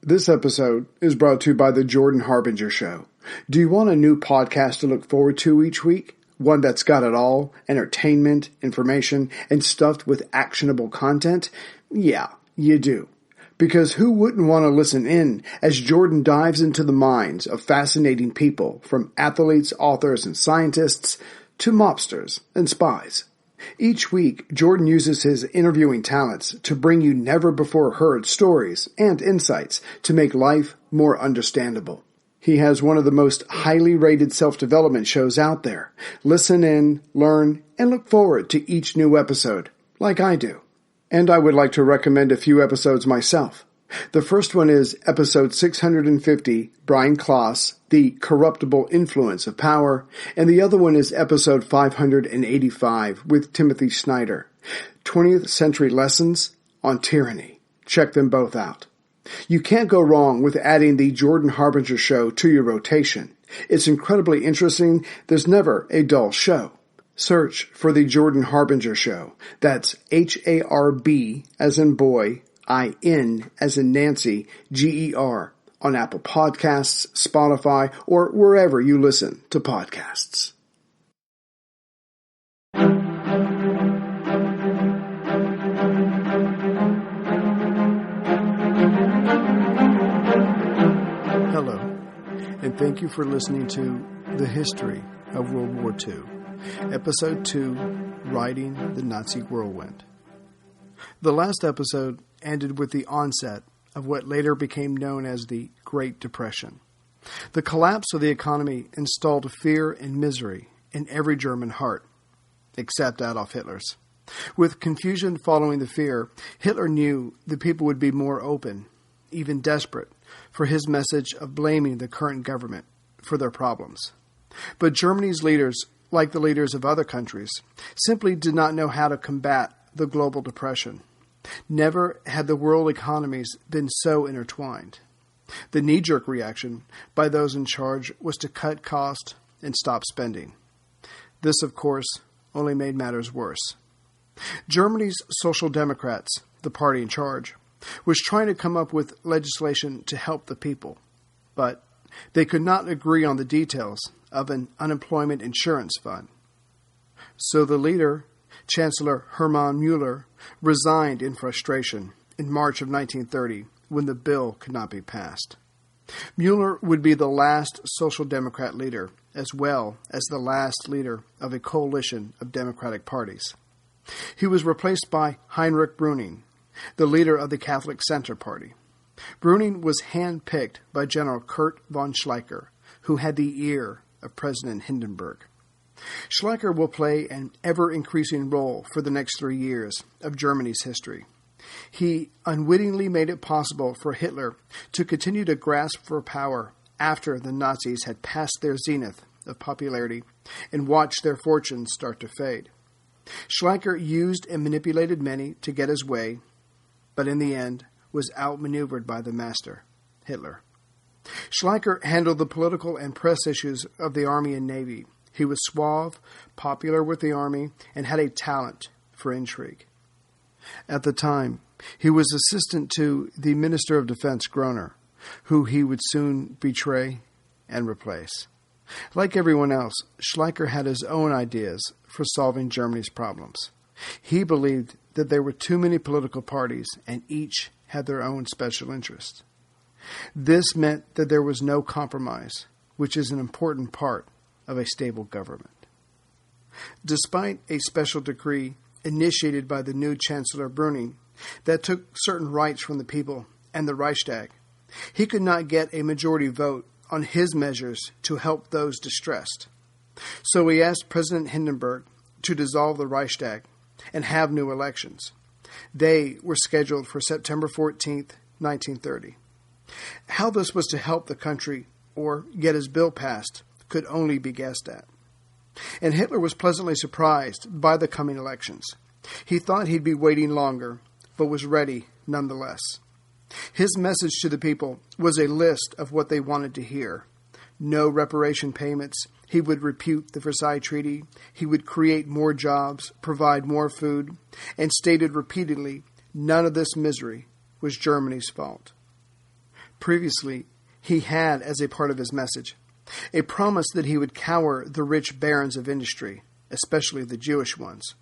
This episode is brought to you by the Jordan Harbinger Show. Do you want a new podcast to look forward to each week? One that's got it all, entertainment, information, and stuffed with actionable content? Yeah, you do. Because who wouldn't want to listen in as Jordan dives into the minds of fascinating people, from athletes, authors, and scientists to mobsters and spies. Each week, Jordan uses his interviewing talents to bring you never-before-heard stories and insights to make life more understandable. He has one of the most highly rated self-development shows out there. Listen in, learn, and look forward to each new episode, like I do. And I would like to recommend a few episodes myself. The first one is episode 650, Brian Klaas, The Corruptible Influence of Power, and the other one is episode 585 with Timothy Snyder, 20th Century Lessons on Tyranny. Check them both out. You can't go wrong with adding the Jordan Harbinger Show to your rotation. It's incredibly interesting. There's never a dull show. Search for the Jordan Harbinger Show. That's H-A-R-B as in boy, I-N as in Nancy, G-E-R, on Apple Podcasts, Spotify, or wherever you listen to podcasts. Hello, and thank you for listening to The History of World War II, Episode 2, Riding the Nazi Whirlwind. The last episode ended with the onset of what later became known as the Great Depression. The collapse of the economy installed fear and misery in every German heart, except Adolf Hitler's. With confusion following the fear, Hitler knew the people would be more open, even desperate, for his message of blaming the current government for their problems. But Germany's leaders, like the leaders of other countries, simply did not know how to combat the global depression. Never had the world economies been so intertwined. The knee-jerk reaction by those in charge was to cut costs and stop spending. This, of course, only made matters worse. Germany's Social Democrats, the party in charge, was trying to come up with legislation to help the people, but they could not agree on the details of an unemployment insurance fund. So the leader, Chancellor Hermann Müller, resigned in frustration in March of 1930 when the bill could not be passed. Müller would be the last Social Democrat leader, as well as the last leader of a coalition of Democratic parties. He was replaced by Heinrich Brüning, the leader of the Catholic Center Party. Brüning was hand-picked by General Kurt von Schleicher, who had the ear of President Hindenburg. Schleicher will play an ever-increasing role for the next 3 years of Germany's history. He unwittingly made it possible for Hitler to continue to grasp for power after the Nazis had passed their zenith of popularity and watched their fortunes start to fade. Schleicher used and manipulated many to get his way, but in the end was outmaneuvered by the master, Hitler. Schleicher handled the political and press issues of the Army and Navy. He was suave, popular with the Army, and had a talent for intrigue. At the time, he was assistant to the Minister of Defense Groener, who he would soon betray and replace. Like everyone else, Schleicher had his own ideas for solving Germany's problems. He believed that there were too many political parties and each had their own special interests. This meant that there was no compromise, which is an important part of a stable government. Despite a special decree initiated by the new Chancellor Brüning that took certain rights from the people and the Reichstag, he could not get a majority vote on his measures to help those distressed. So he asked President Hindenburg to dissolve the Reichstag and have new elections. They were scheduled for September 14th, 1930. How this was to help the country or get his bill passed could only be guessed at. And Hitler was pleasantly surprised by the coming elections. He thought he'd be waiting longer, but was ready nonetheless. His message to the people was a list of what they wanted to hear. No reparation payments. He would repeat the Versailles Treaty. He would create more jobs, provide more food, and stated repeatedly, none of this misery was Germany's fault. previously he had as a part of his message, a promise that he would cower the rich barons of industry, especially the Jewish ones,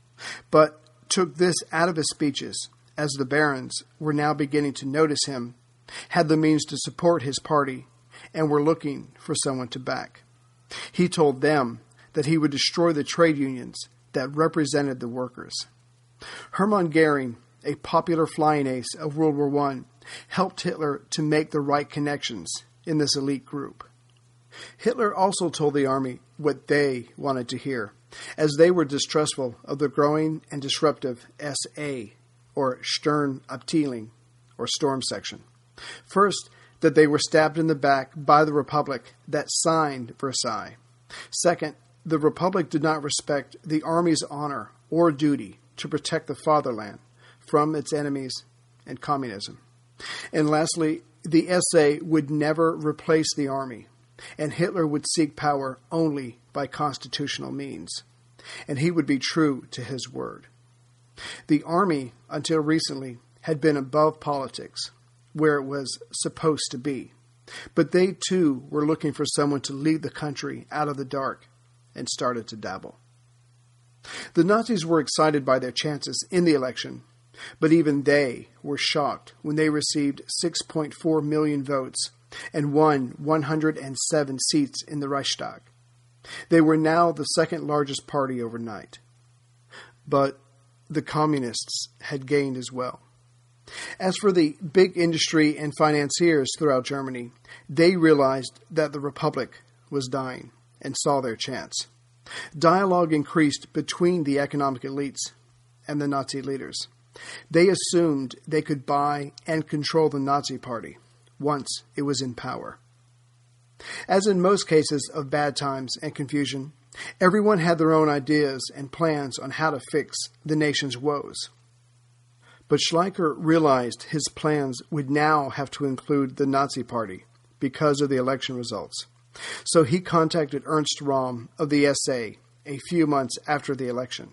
but took this out of his speeches as the barons were now beginning to notice him, had the means to support his party, and were looking for someone to back. He told them that he would destroy the trade unions that represented the workers. Hermann Goering, a popular flying ace of World War I, helped Hitler to make the right connections in this elite group. Hitler also told the army what they wanted to hear, as they were distrustful of the growing and disruptive SA, or Sturmabteilung, or Storm Section. First, that they were stabbed in the back by the Republic that signed Versailles. Second, the Republic did not respect the Army's honor or duty to protect the fatherland from its enemies and communism. And lastly, the SA would never replace the Army, and Hitler would seek power only by constitutional means, and he would be true to his word. The Army, until recently, had been above politics, where it was supposed to be, but they too were looking for someone to lead the country out of the dark, and started to dabble. The Nazis were excited by their chances in the election, but even they were shocked when they received 6.4 million votes and won 107 seats in the Reichstag. They were now the second largest party overnight. But the communists had gained as well. As for the big industry and financiers throughout Germany, they realized that the Republic was dying and saw their chance. Dialogue increased between the economic elites and the Nazi leaders. They assumed they could buy and control the Nazi Party once it was in power. As in most cases of bad times and confusion, everyone had their own ideas and plans on how to fix the nation's woes. But Schleicher realized his plans would now have to include the Nazi Party because of the election results. So he contacted Ernst Röhm of the SA a few months after the election.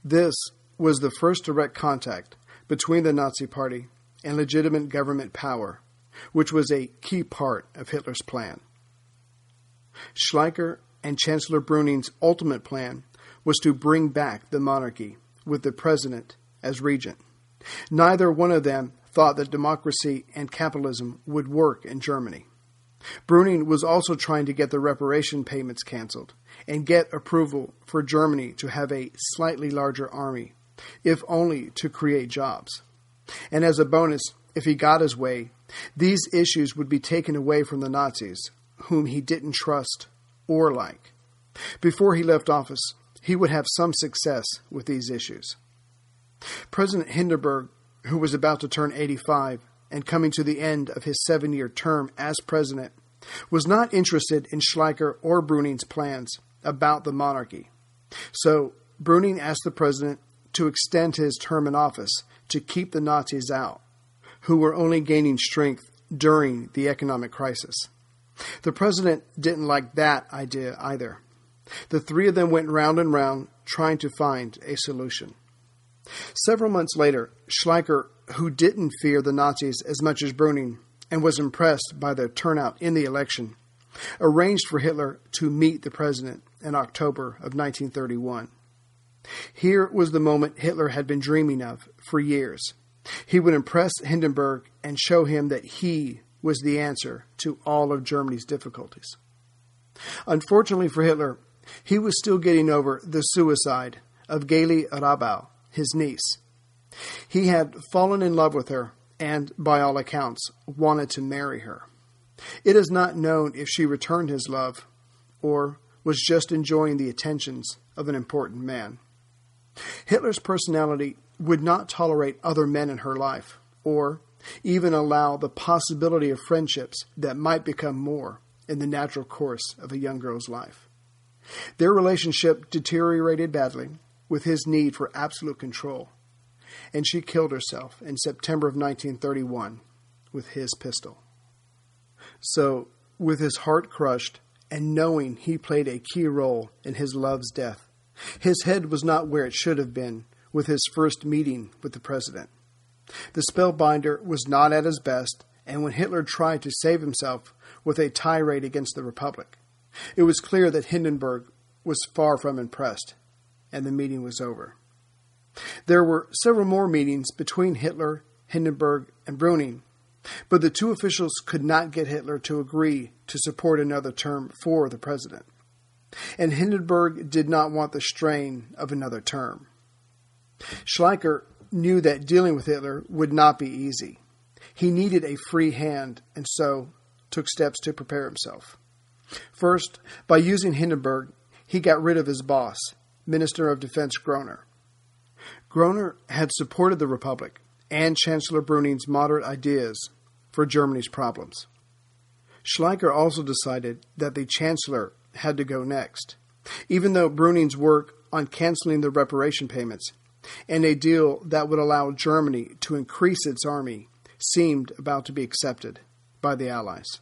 This was the first direct contact between the Nazi Party and legitimate government power, which was a key part of Hitler's plan. Schleicher and Chancellor Brüning's ultimate plan was to bring back the monarchy with the president as regent. Neither one of them thought that democracy and capitalism would work in Germany. Brüning was also trying to get the reparation payments canceled and get approval for Germany to have a slightly larger army, if only to create jobs. And as a bonus, if he got his way, these issues would be taken away from the Nazis, whom he didn't trust or like. Before he left office, he would have some success with these issues. President Hindenburg, who was about to turn 85 and coming to the end of his 7-year term as president, was not interested in Schleicher or Brüning's plans about the monarchy. So Brüning asked the president to extend his term in office to keep the Nazis out, who were only gaining strength during the economic crisis. The president didn't like that idea either. The three of them went round and round trying to find a solution. Several months later, Schleicher, who didn't fear the Nazis as much as Brüning and was impressed by their turnout in the election, arranged for Hitler to meet the president in October of 1931. Here was the moment Hitler had been dreaming of for years. He would impress Hindenburg and show him that he was the answer to all of Germany's difficulties. Unfortunately for Hitler, he was still getting over the suicide of Gaily Rabau, his niece. He had fallen in love with her and, by all accounts, wanted to marry her. It is not known if she returned his love or was just enjoying the attentions of an important man. Hitler's personality would not tolerate other men in her life or even allow the possibility of friendships that might become more in the natural course of a young girl's life. Their relationship deteriorated badly with his need for absolute control, and she killed herself in September of 1931 with his pistol. So, with his heart crushed and knowing he played a key role in his love's death, his head was not where it should have been with his first meeting with the president. The spellbinder was not at his best, and when Hitler tried to save himself with a tirade against the Republic, it was clear that Hindenburg was far from impressed, and the meeting was over. There were several more meetings between Hitler, Hindenburg, and Brüning, but the two officials could not get Hitler to agree to support another term for the president. And Hindenburg did not want the strain of another term. Schleicher knew that dealing with Hitler would not be easy. He needed a free hand, and so took steps to prepare himself. First, by using Hindenburg, he got rid of his boss, Minister of Defense Groener. Groener had supported the Republic and Chancellor Brüning's moderate ideas for Germany's problems. Schleicher also decided that the Chancellor had to go next, even though Brüning's work on canceling the reparation payments and a deal that would allow Germany to increase its army seemed about to be accepted by the Allies.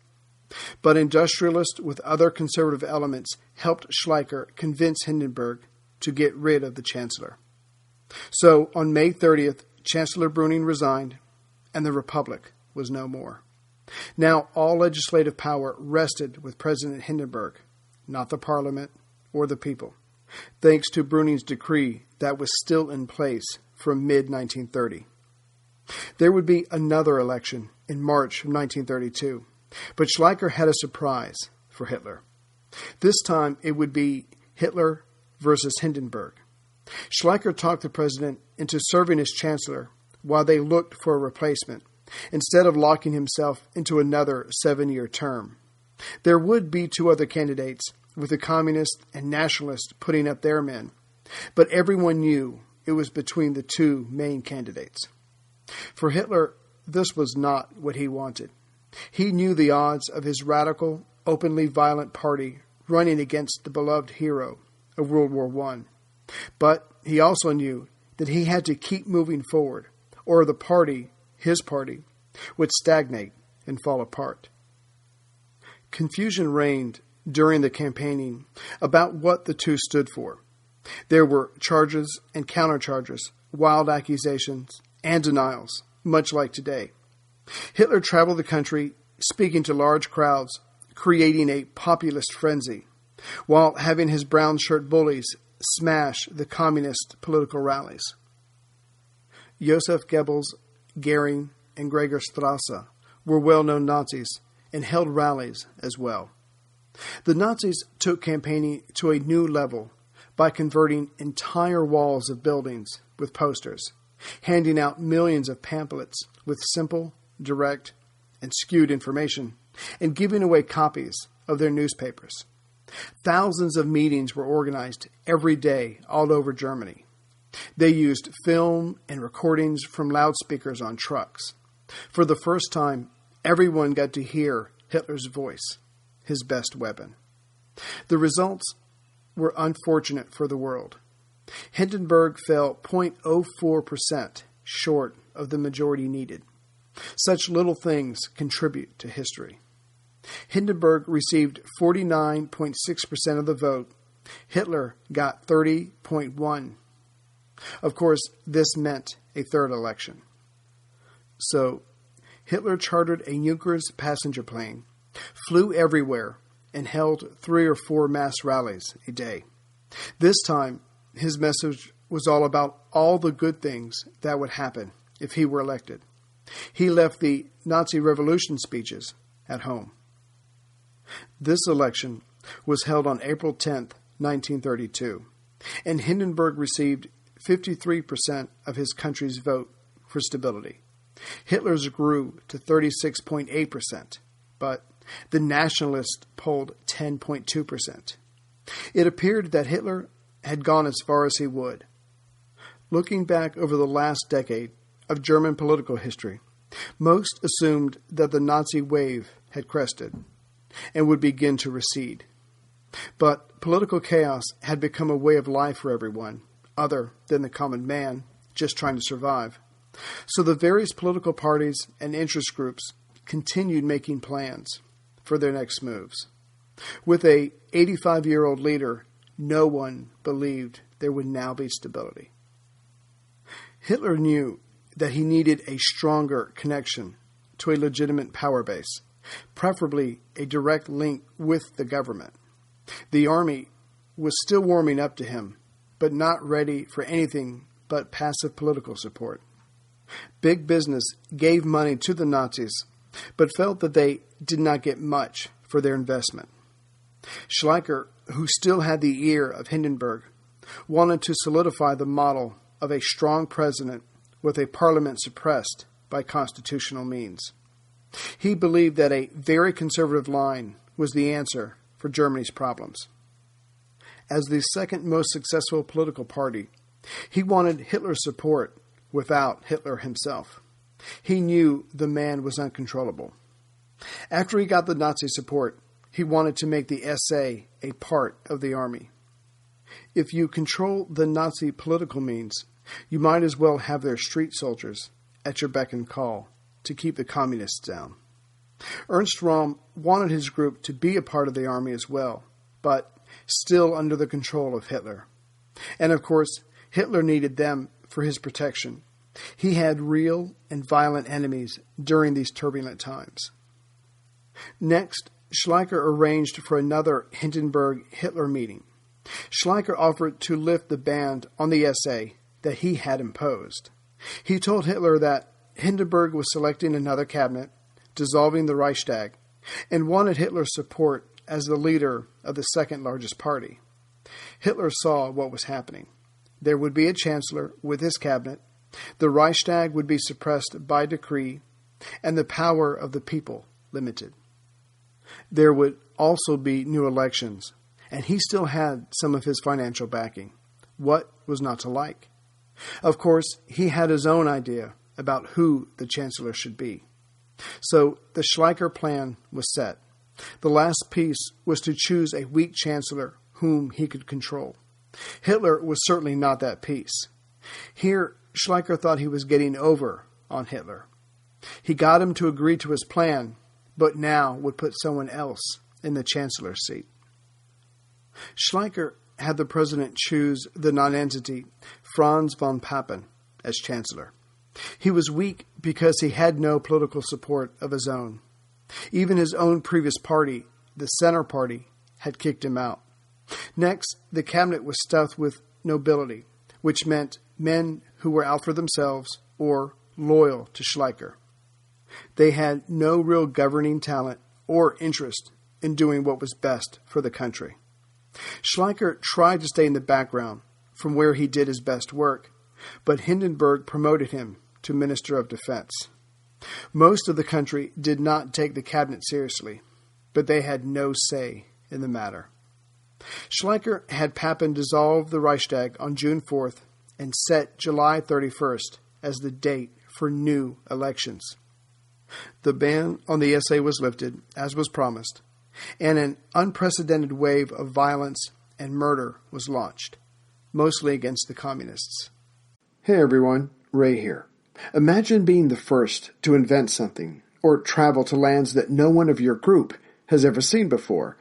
But industrialists with other conservative elements helped Schleicher convince Hindenburg to get rid of the Chancellor. So on May 30th, Chancellor Brüning resigned, and the Republic was no more. Now all legislative power rested with President Hindenburg, not the Parliament or the people, thanks to Brüning's decree that was still in place from mid-1930. There would be another election in March of 1932, but Schleicher had a surprise for Hitler. This time it would be Hitler versus Hindenburg. Schleicher talked the president into serving as chancellor while they looked for a replacement, instead of locking himself into another 7-year term. There would be two other candidates, with the communists and nationalists putting up their men, but everyone knew it was between the two main candidates. For Hitler, this was not what he wanted. He knew the odds of his radical, openly violent party running against the beloved hero of World War I. But he also knew that he had to keep moving forward, or the party, his party, would stagnate and fall apart. Confusion reigned during the campaigning about what the two stood for. There were charges and countercharges, wild accusations, and denials, much like today. Hitler traveled the country, speaking to large crowds, creating a populist frenzy, while having his brown shirt bullies smash the communist political rallies. Joseph Goebbels, Goering, and Gregor Strauss were well-known Nazis and held rallies as well. The Nazis took campaigning to a new level by converting entire walls of buildings with posters, handing out millions of pamphlets with simple, direct, and skewed information, and giving away copies of their newspapers. Thousands of meetings were organized every day all over Germany. They used film and recordings from loudspeakers on trucks. For the first time, everyone got to hear Hitler's voice, his best weapon. The results were unfortunate for the world. Hindenburg fell 0.04% short of the majority needed. Such little things contribute to history. Hindenburg received 49.6% of the vote. Hitler got 30.1%. Of course, this meant a third election. So, Hitler chartered a Junkers passenger plane, flew everywhere, and held 3 or 4 mass rallies a day. This time, his message was all about all the good things that would happen if he were elected. He left the Nazi Revolution speeches at home. This election was held on April 10th, 1932, and Hindenburg received 53% of his country's vote for stability. Hitler's grew to 36.8%, but the nationalists polled 10.2%. It appeared that Hitler had gone as far as he would. Looking back over the last decade of German political history, most assumed that the Nazi wave had crested and would begin to recede. But political chaos had become a way of life for everyone, other than the common man, just trying to survive. So the various political parties and interest groups continued making plans for their next moves. With a 85-year-old leader, no one believed there would now be stability. Hitler knew that he needed a stronger connection to a legitimate power base, preferably a direct link with the government. The army was still warming up to him, but not ready for anything but passive political support. Big business gave money to the Nazis, but felt that they did not get much for their investment. Schleicher, who still had the ear of Hindenburg, wanted to solidify the model of a strong president with a parliament suppressed by constitutional means. He believed that a very conservative line was the answer for Germany's problems. As the second most successful political party, he wanted Hitler's support without Hitler himself. He knew the man was uncontrollable. After he got the Nazi support, he wanted to make the SA a part of the army. If you control the Nazi political means, you might as well have their street soldiers at your beck and call to keep the communists down. Ernst Röhm wanted his group to be a part of the army as well, but still under the control of Hitler. And of course, Hitler needed them for his protection. He had real and violent enemies during these turbulent times. Next, Schleicher arranged for another Hindenburg-Hitler meeting. Schleicher offered to lift the ban on the SA that he had imposed. He told Hitler that Hindenburg was selecting another cabinet, dissolving the Reichstag, and wanted Hitler's support as the leader of the second largest party. Hitler saw what was happening. There would be a chancellor with his cabinet, the Reichstag would be suppressed by decree, and the power of the people limited. There would also be new elections, and he still had some of his financial backing. What was not to like? Of course, he had his own idea about who the chancellor should be. So the Schleicher plan was set. The last piece was to choose a weak chancellor whom he could control. Hitler was certainly not that piece. Here, Schleicher thought he was getting over on Hitler. He got him to agree to his plan, but now would put someone else in the chancellor's seat. Schleicher had the president choose the nonentity Franz von Papin as chancellor. He was weak because he had no political support of his own. Even his own previous party, the Center Party, had kicked him out. Next, the cabinet was stuffed with nobility, which meant men who were out for themselves or loyal to Schleicher. They had no real governing talent or interest in doing what was best for the country. Schleicher tried to stay in the background from where he did his best work, but Hindenburg promoted him to Minister of Defense. Most of the country did not take the cabinet seriously, but they had no say in the matter. Schleicher had Papin dissolve the Reichstag on June 4th and set July 31st as the date for new elections. The ban on the SA was lifted, as was promised, and an unprecedented wave of violence and murder was launched, mostly against the communists. Hey everyone, Ray here. Imagine being the first to invent something or travel to lands that no one of your group has ever seen before.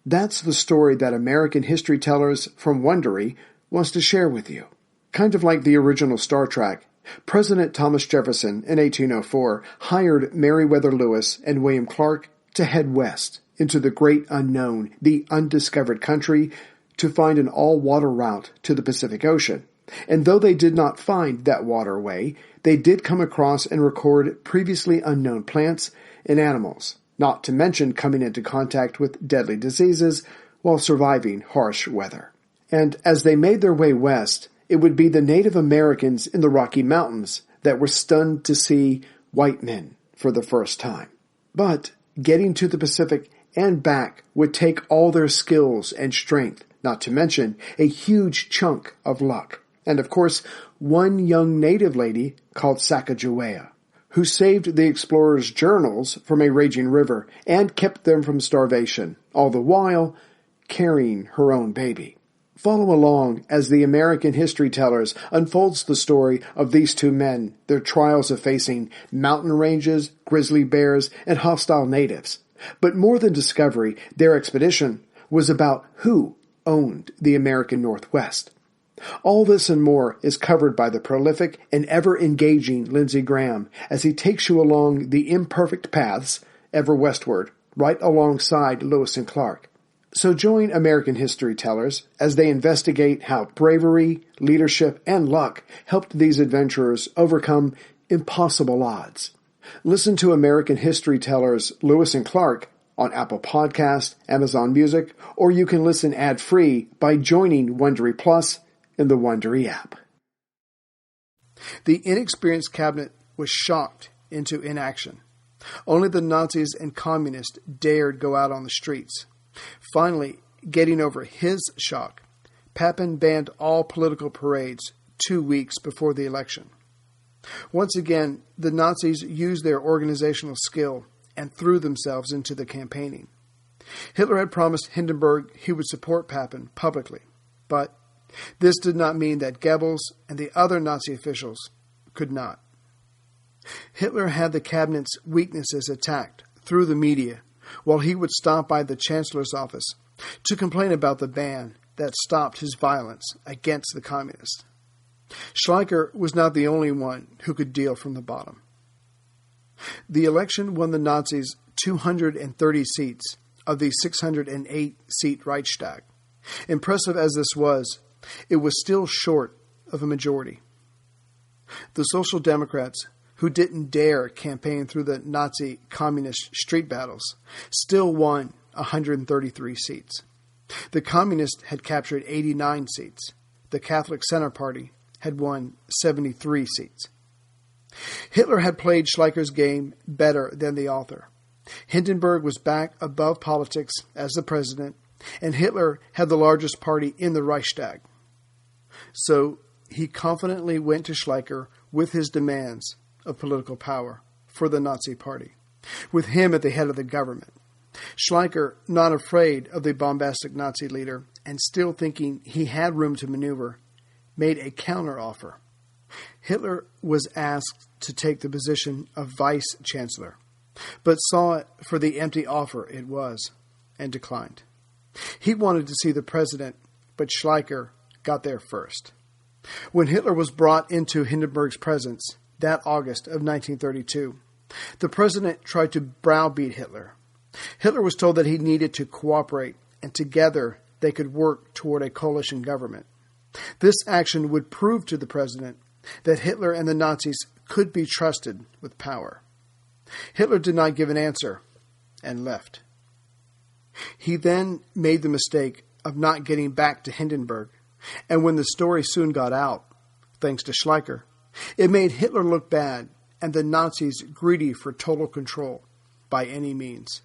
That's the story that American History Tellers from Wondery wants to share with you. Kind of like the original Star Trek, President Thomas Jefferson in 1804 hired Meriwether Lewis and William Clark to head west into the great unknown, the undiscovered country, to find an all-water route to the Pacific Ocean. And though they did not find that waterway, they did come across and record previously unknown plants and animals, not to mention coming into contact with deadly diseases while surviving harsh weather. And as they made their way west, it would be the Native Americans in the Rocky Mountains that were stunned to see white men for the first time. But getting to the Pacific and back would take all their skills and strength, not to mention a huge chunk of luck. And of course, one young native lady called Sacagawea, who saved the explorers' journals from a raging river and kept them from starvation, all the while carrying her own baby. Follow along as the American History Tellers unfolds the story of these two men, their trials of facing mountain ranges, grizzly bears, and hostile natives. But more than discovery, their expedition was about who owned the American Northwest. All this and more is covered by the prolific and ever-engaging Lindsey Graham as he takes you along the imperfect paths ever westward, right alongside Lewis and Clark. So join American history tellers as they investigate how bravery, leadership, and luck helped these adventurers overcome impossible odds. Listen to American history tellers Lewis and Clark on Apple Podcasts, Amazon Music, or you can listen ad-free by joining Wondery Plus in the Wondery app. The inexperienced cabinet was shocked into inaction. Only the Nazis and communists dared go out on the streets. Finally, getting over his shock, Papin banned all political parades 2 weeks before the election. Once again, the Nazis used their organizational skill and threw themselves into the campaigning. Hitler had promised Hindenburg he would support Papin publicly, but this did not mean that Goebbels and the other Nazi officials could not. Hitler had the cabinet's weaknesses attacked through the media, while he would stop by the Chancellor's office to complain about the ban that stopped his violence against the communists. Schleicher was not the only one who could deal from the bottom. The election won the Nazis 230 seats of the 608-seat Reichstag. Impressive as this was, it was still short of a majority. The Social Democrats, who didn't dare campaign through the Nazi communist street battles, still won 133 seats. The Communists had captured 89 seats. The Catholic Center Party had won 73 seats. Hitler had played Schleicher's game better than the author. Hindenburg was back above politics as the president, and Hitler had the largest party in the Reichstag. So he confidently went to Schleicher with his demands of political power for the Nazi Party, with him at the head of the government. Schleicher, not afraid of the bombastic Nazi leader and still thinking he had room to maneuver, made a counter-offer. Hitler was asked to take the position of vice-chancellor, but saw it for the empty offer it was and declined. He wanted to see the president, but Schleicher got there first. When Hitler was brought into Hindenburg's presence that August of 1932, the president tried to browbeat Hitler. Hitler was told that he needed to cooperate, and together they could work toward a coalition government. This action would prove to the president that Hitler and the Nazis could be trusted with power. Hitler did not give an answer and left. He then made the mistake of not getting back to Hindenburg, and when the story soon got out, thanks to Schleicher, it made Hitler look bad and the Nazis greedy for total control by any means.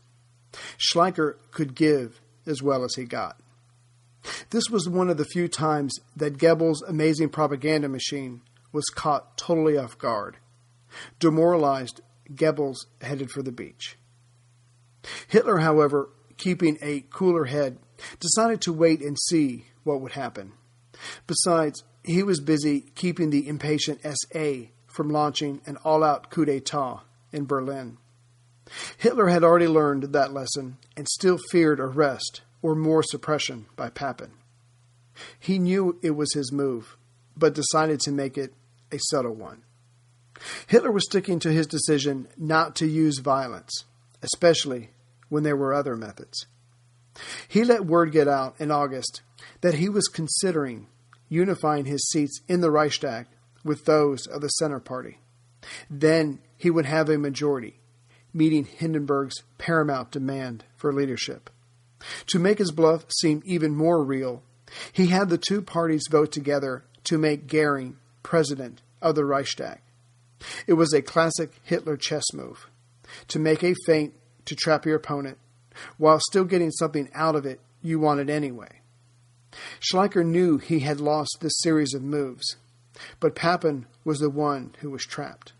Schleicher could give as well as he got. This was one of the few times that Goebbels' amazing propaganda machine was caught totally off guard. Demoralized, Goebbels headed for the beach. Hitler, however, keeping a cooler head, decided to wait and see what would happen. Besides, he was busy keeping the impatient SA from launching an all-out coup d'etat in Berlin. Hitler had already learned that lesson and still feared arrest or more suppression by Papin. He knew it was his move, but decided to make it a subtle one. Hitler was sticking to his decision not to use violence, especially when there were other methods. He let word get out in August that he was considering unifying his seats in the Reichstag with those of the Center Party. Then he would have a majority, meeting Hindenburg's paramount demand for leadership. To make his bluff seem even more real, he had the two parties vote together to make Goering president of the Reichstag. It was a classic Hitler chess move, to make a feint to trap your opponent, while still getting something out of it you wanted anyway. Schleicher knew he had lost this series of moves, but Papin was the one who was trapped.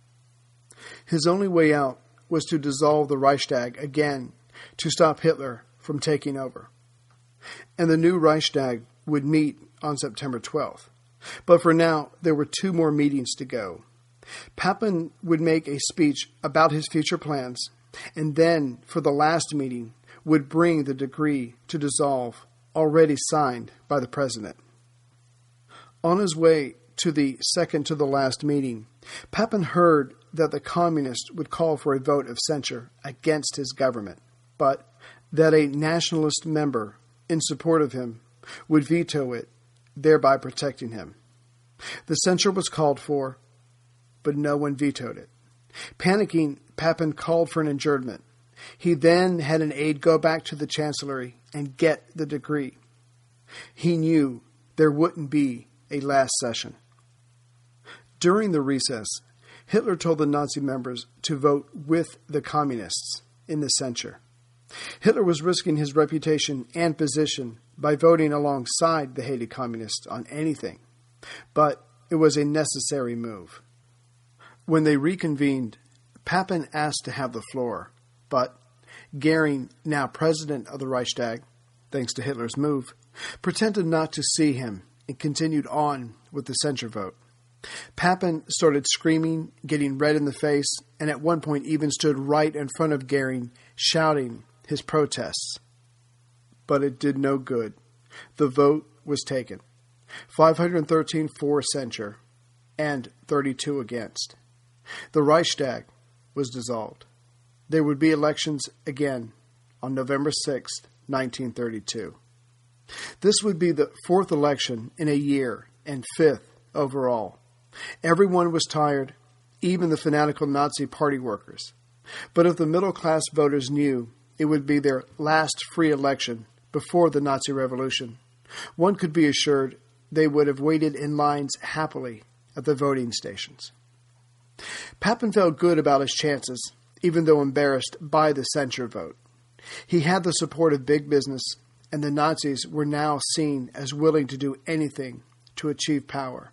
His only way out was to dissolve the Reichstag again to stop Hitler from taking over. And the new Reichstag would meet on September 12th. But for now, there were 2 more meetings to go. Papin would make a speech about his future plans, and then, for the last meeting, would bring the decree to dissolve already signed by the president. On his way to the second-to-the-last meeting, Papin heard that the communists would call for a vote of censure against his government, but that a nationalist member in support of him would veto it, thereby protecting him. The censure was called for, but no one vetoed it. Panicking, Papin called for an adjournment. He then had an aide go back to the chancellery and get the decree. He knew there wouldn't be a last session. During the recess, Hitler told the Nazi members to vote with the communists in the censure. Hitler was risking his reputation and position by voting alongside the hated communists on anything, but it was a necessary move. When they reconvened, Papin asked to have the floor, but Goering, now president of the Reichstag, thanks to Hitler's move, pretended not to see him and continued on with the censure vote. Papin started screaming, getting red in the face, and at one point even stood right in front of Goering, shouting his protests. But it did no good. The vote was taken. 513 for censure and 32 against. The Reichstag was dissolved. There would be elections again on November 6, 1932. This would be the fourth election in a year and fifth overall. Everyone was tired, even the fanatical Nazi party workers. But if the middle-class voters knew it would be their last free election before the Nazi Revolution, one could be assured they would have waited in lines happily at the voting stations. Papin felt good about his chances, even though embarrassed by the censure vote. He had the support of big business, and the Nazis were now seen as willing to do anything to achieve power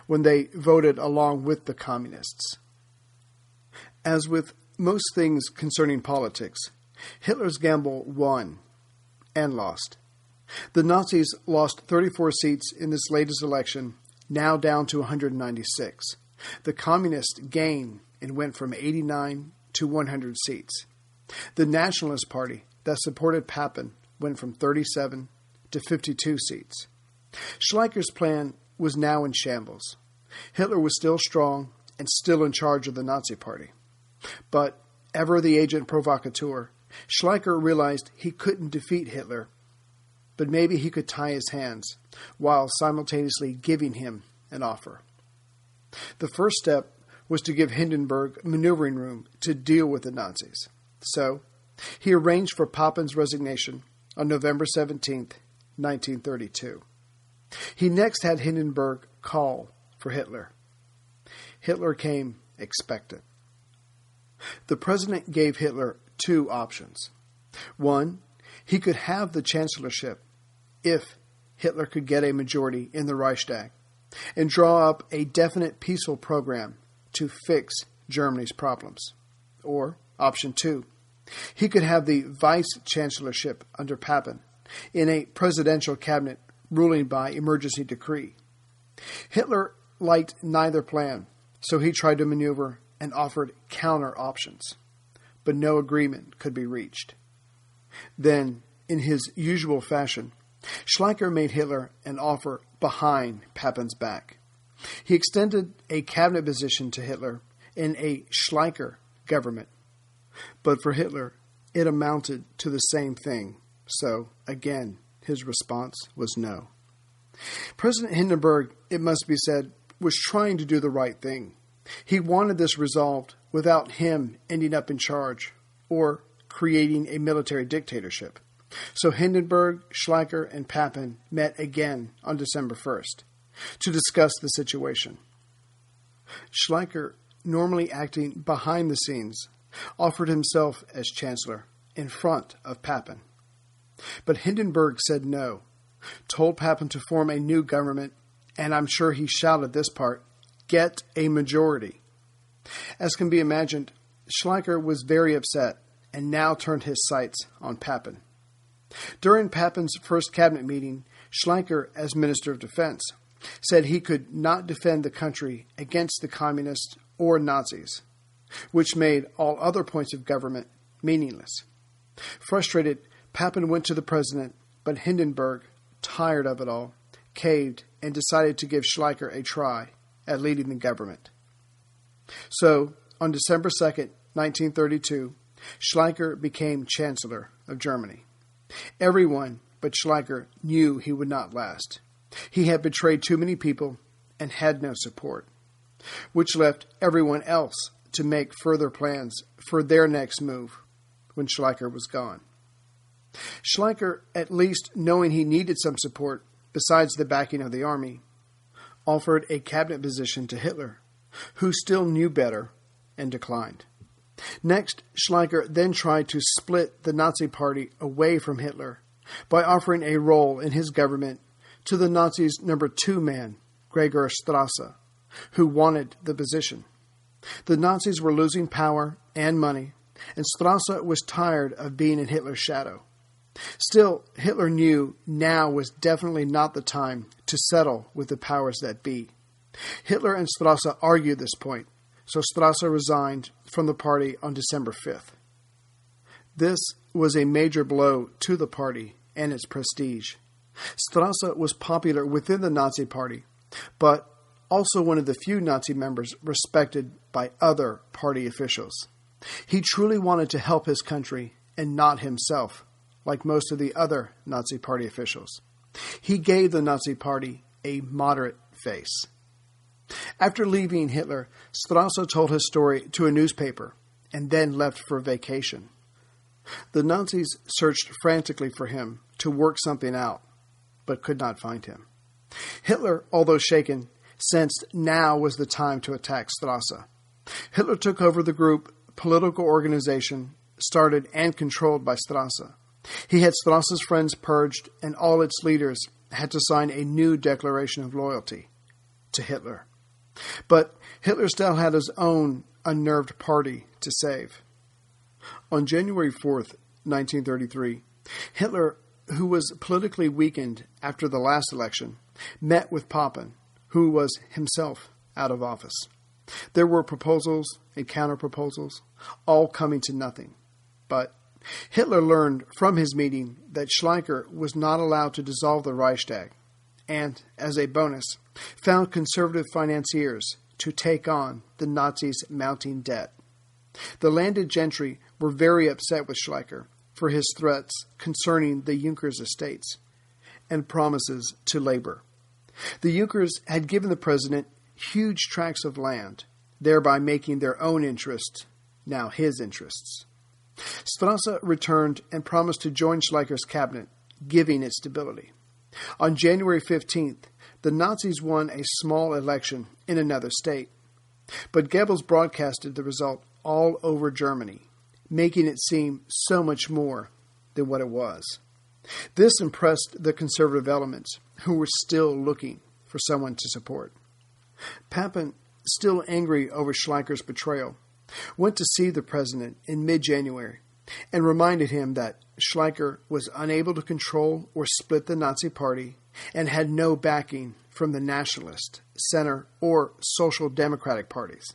when they voted along with the communists. As with most things concerning politics, Hitler's gamble won and lost. The Nazis lost 34 seats in this latest election, now down to 196. The Communists gained and went from 89 to 100 seats. The Nationalist Party that supported Papin went from 37 to 52 seats. Schleicher's plan was now in shambles. Hitler was still strong and still in charge of the Nazi Party. But, ever the agent provocateur, Schleicher realized he couldn't defeat Hitler, but maybe he could tie his hands while simultaneously giving him an offer. The first step was to give Hindenburg maneuvering room to deal with the Nazis. So, he arranged for Papin's resignation on November 17, 1932. He next had Hindenburg call for Hitler. Hitler came expectant. The president gave Hitler two options. One, he could have the chancellorship if Hitler could get a majority in the Reichstag and draw up a definite peaceful program to fix Germany's problems. Or, option two, he could have the vice-chancellorship under Papin in a presidential cabinet ruling by emergency decree. Hitler liked neither plan, so he tried to maneuver and offered counter options, but no agreement could be reached. Then, in his usual fashion, Schleicher made Hitler an offer behind Papin's back. He extended a cabinet position to Hitler in a Schleicher government, but for Hitler, it amounted to the same thing, so, again, his response was no. President Hindenburg, it must be said, was trying to do the right thing. He wanted this resolved without him ending up in charge or creating a military dictatorship. So Hindenburg, Schleicher, and Papin met again on December 1st to discuss the situation. Schleicher, normally acting behind the scenes, offered himself as chancellor in front of Papin. But Hindenburg said no, told Papin to form a new government, and I'm sure he shouted this part, "Get a majority." As can be imagined, Schleicher was very upset and now turned his sights on Papin. During Papin's first cabinet meeting, Schleicher, as Minister of Defense, said he could not defend the country against the communists or Nazis, which made all other points of government meaningless. Frustrated, Papin went to the president, but Hindenburg, tired of it all, caved and decided to give Schleicher a try at leading the government. So, on December 2nd, 1932, Schleicher became Chancellor of Germany. Everyone but Schleicher knew he would not last. He had betrayed too many people and had no support, which left everyone else to make further plans for their next move when Schleicher was gone. Schleicher, at least knowing he needed some support besides the backing of the army, offered a cabinet position to Hitler, who still knew better and declined. Next, Schleicher then tried to split the Nazi Party away from Hitler by offering a role in his government to the Nazis' number 2 man, Gregor Strau, who wanted the position. The Nazis were losing power and money, and Strau was tired of being in Hitler's shadow. Still, Hitler knew now was definitely not the time to settle with the powers that be. Hitler and Strau argued this point, so Strau resigned from the party on December 5th. This was a major blow to the party and its prestige. Strau was popular within the Nazi Party, but also one of the few Nazi members respected by other party officials. He truly wanted to help his country and not himself, like most of the other Nazi Party officials. He gave the Nazi Party a moderate face. After leaving Hitler, Strau told his story to a newspaper and then left for vacation. The Nazis searched frantically for him to work something out, but could not find him. Hitler, although shaken, sensed now was the time to attack Strau. Hitler took over the group political organization started and controlled by Strau. He had Strauss's friends purged, and all its leaders had to sign a new declaration of loyalty to Hitler. But Hitler still had his own unnerved party to save. On January 4th, 1933, Hitler, who was politically weakened after the last election, met with Papin, who was himself out of office. There were proposals and counter-proposals, all coming to nothing. But Hitler learned from his meeting that Schleicher was not allowed to dissolve the Reichstag, and, as a bonus, found conservative financiers to take on the Nazis' mounting debt. The landed gentry were very upset with Schleicher for his threats concerning the Junkers estates and promises to labor. The Junkers had given the president huge tracts of land, thereby making their own interests now his interests. Strau returned and promised to join Schleicher's cabinet, giving it stability. On January 15th, the Nazis won a small election in another state, but Goebbels broadcasted the result all over Germany, making it seem so much more than what it was. This impressed the conservative elements, who were still looking for someone to support. Papin, still angry over Schleicher's betrayal, went to see the president in mid-January and reminded him that Schleicher was unable to control or split the Nazi Party and had no backing from the nationalist, center, or social democratic parties.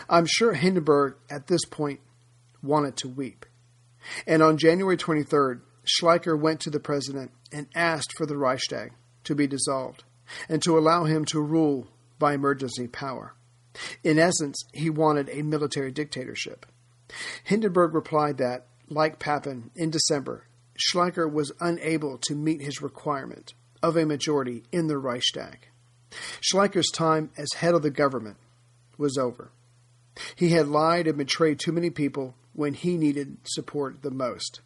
I'm sure Hindenburg at this point wanted to weep. And on January 23rd, Schleicher went to the president and asked for the Reichstag to be dissolved and to allow him to rule by emergency power. In essence, he wanted a military dictatorship. Hindenburg replied that, like Papin in December, Schleicher was unable to meet his requirement of a majority in the Reichstag. Schleicher's time as head of the government was over. He had lied and betrayed too many people when he needed support the most.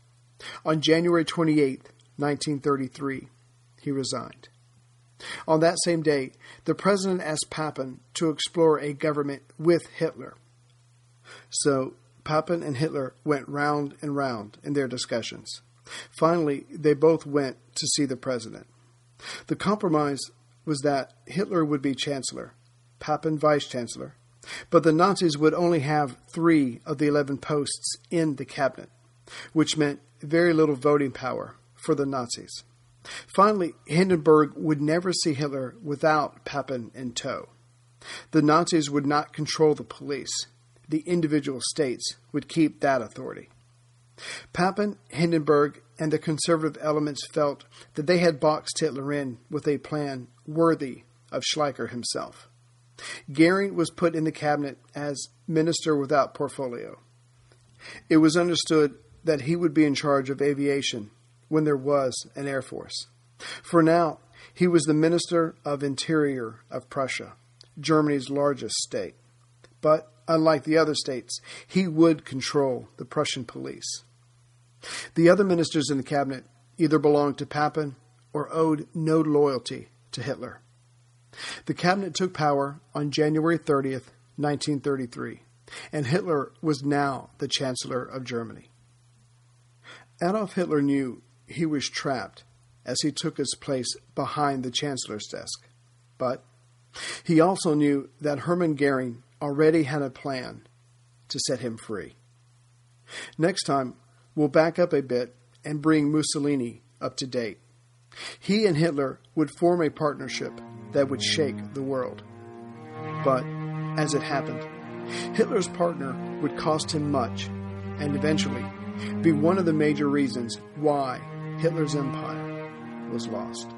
On January 28, 1933, he resigned. On that same day, the president asked Papin to explore a government with Hitler. So Papin and Hitler went round and round in their discussions. Finally, they both went to see the president. The compromise was that Hitler would be chancellor, Papin vice-chancellor, but the Nazis would only have 3 of the 11 posts in the cabinet, which meant very little voting power for the Nazis. Finally, Hindenburg would never see Hitler without Papin in tow. The Nazis would not control the police. The individual states would keep that authority. Papin, Hindenburg, and the conservative elements felt that they had boxed Hitler in with a plan worthy of Schleicher himself. Goering was put in the cabinet as minister without portfolio. It was understood that he would be in charge of aviation when there was an air force. For now, he was the Minister of Interior of Prussia, Germany's largest state. But unlike the other states, he would control the Prussian police. The other ministers in the cabinet either belonged to Papin or owed no loyalty to Hitler. The cabinet took power on January 30th, 1933, and Hitler was now the Chancellor of Germany. Adolf Hitler knew he was trapped as he took his place behind the Chancellor's desk. But he also knew that Hermann Goering already had a plan to set him free. Next time, we'll back up a bit and bring Mussolini up to date. He and Hitler would form a partnership that would shake the world. But, as it happened, Hitler's partner would cost him much and eventually be one of the major reasons why Hitler's empire was lost.